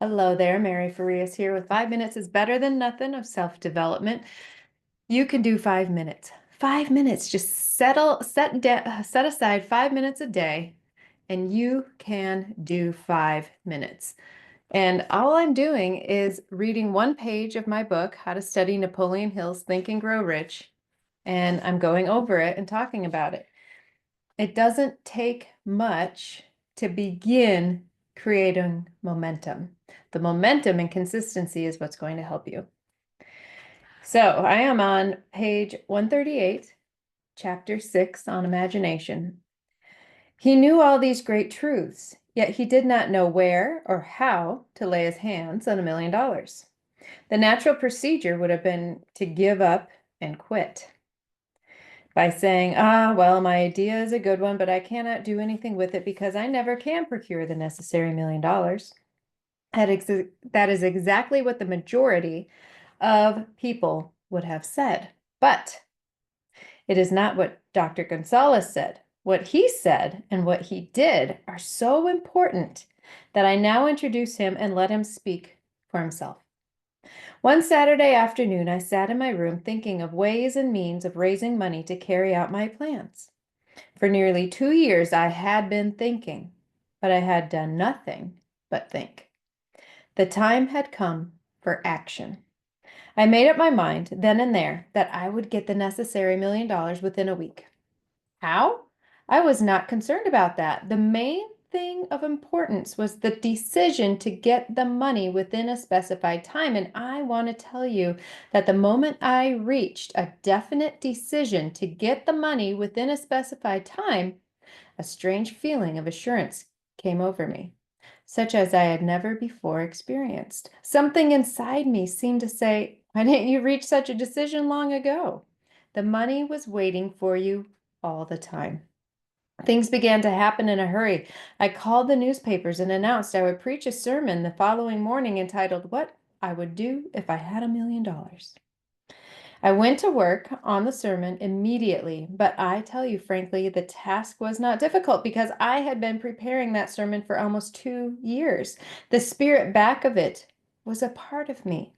Hello there, Mary Farias here with 5 minutes is better than nothing of self-development. You can do 5 minutes. 5 minutes, just set aside 5 minutes a day, and you can do 5 minutes. And all I'm doing is reading one page of my book, How to Study Napoleon Hill's Think and Grow Rich, and I'm going over it and talking about it. It doesn't take much to begin creating momentum. The momentum and consistency is what's going to help you. So I am on page 138, chapter 6 on imagination. He knew all these great truths, yet he did not know where or how to lay his hands on $1 million. The natural procedure would have been to give up and quit by saying, well, my idea is a good one, but I cannot do anything with it because I never can procure the necessary $1 million. That is exactly what the majority of people would have said. But it is not what Dr. Gonzalez said. What he said and what he did are so important that I now introduce him and let him speak for himself. One Saturday afternoon, I sat in my room thinking of ways and means of raising money to carry out my plans. For nearly 2 years, I had been thinking, but I had done nothing but think. The time had come for action. I made up my mind then and there that I would get the necessary $1 million within a week. How? I was not concerned about that. The main thing of importance was the decision to get the money within a specified time. And I want to tell you that the moment I reached a definite decision to get the money within a specified time, a strange feeling of assurance came over me, such as I had never before experienced. Something inside me seemed to say, why didn't you reach such a decision long ago? The money was waiting for you all the time. Things began to happen in a hurry. I called the newspapers and announced I would preach a sermon the following morning entitled, What I Would Do If I Had $1 Million. I went to work on the sermon immediately, but I tell you frankly, the task was not difficult because I had been preparing that sermon for almost 2 years. The spirit back of it was a part of me.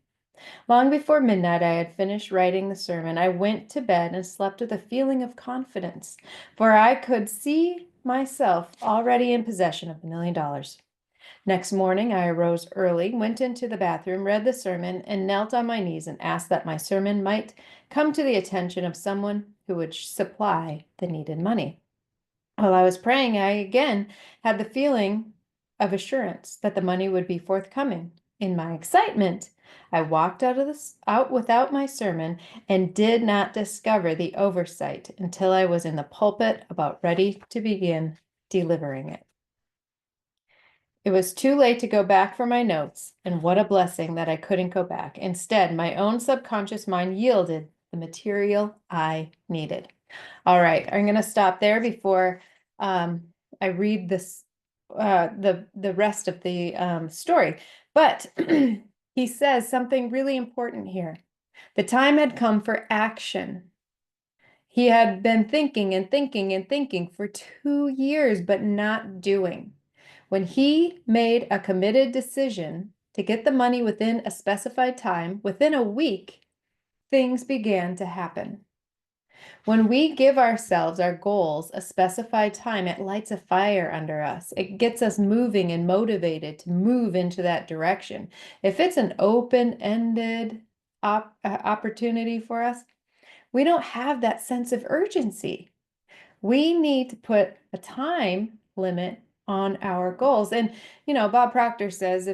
Long before midnight, I had finished writing the sermon. I went to bed and slept with a feeling of confidence, for I could see myself already in possession of $1 million. Next morning, I arose early, went into the bathroom, read the sermon, and knelt on my knees and asked that my sermon might come to the attention of someone who would supply the needed money. While I was praying, I again had the feeling of assurance that the money would be forthcoming. In my excitement, I walked out without my sermon and did not discover the oversight until I was in the pulpit about ready to begin delivering it. It was too late to go back for my notes, and what a blessing that I couldn't go back. Instead, my own subconscious mind yielded the material I needed. All right, I'm going to stop there before I read this, the rest of the story. But he says something really important here. The time had come for action. He had been thinking and thinking and thinking for 2 years, but not doing. When he made a committed decision to get the money within a specified time, within a week, things began to happen. When we give ourselves, our goals, a specified time, it lights a fire under us. It gets us moving and motivated to move into that direction. If it's an open-ended opportunity for us, we don't have that sense of urgency. We need to put a time limit on our goals. And, Bob Proctor says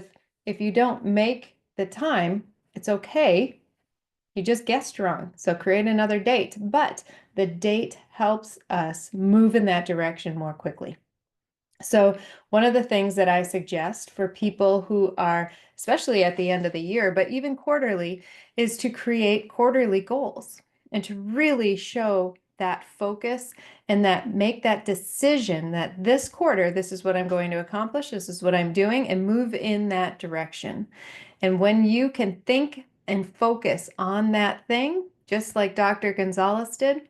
if you don't make the time, it's okay. You just guessed wrong. So create another date. But the date helps us move in that direction more quickly. So one of the things that I suggest for people who are, especially at the end of the year, but even quarterly, is to create quarterly goals and to really show that focus and that make that decision that this quarter, this is what I'm going to accomplish, this is what I'm doing, and move in that direction. And when you can think and focus on that thing, just like Dr. Gonzalez did,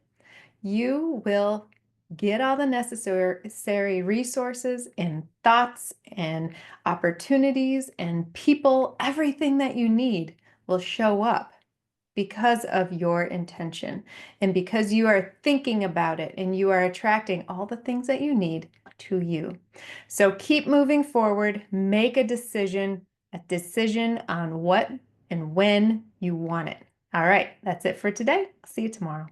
you will Get all the necessary resources and thoughts and opportunities and people. Everything that you need will show up because of your intention and because you are thinking about it and you are attracting all the things that you need to you. So keep moving forward, make a decision on what and when you want it. All right, that's it for today. See you tomorrow.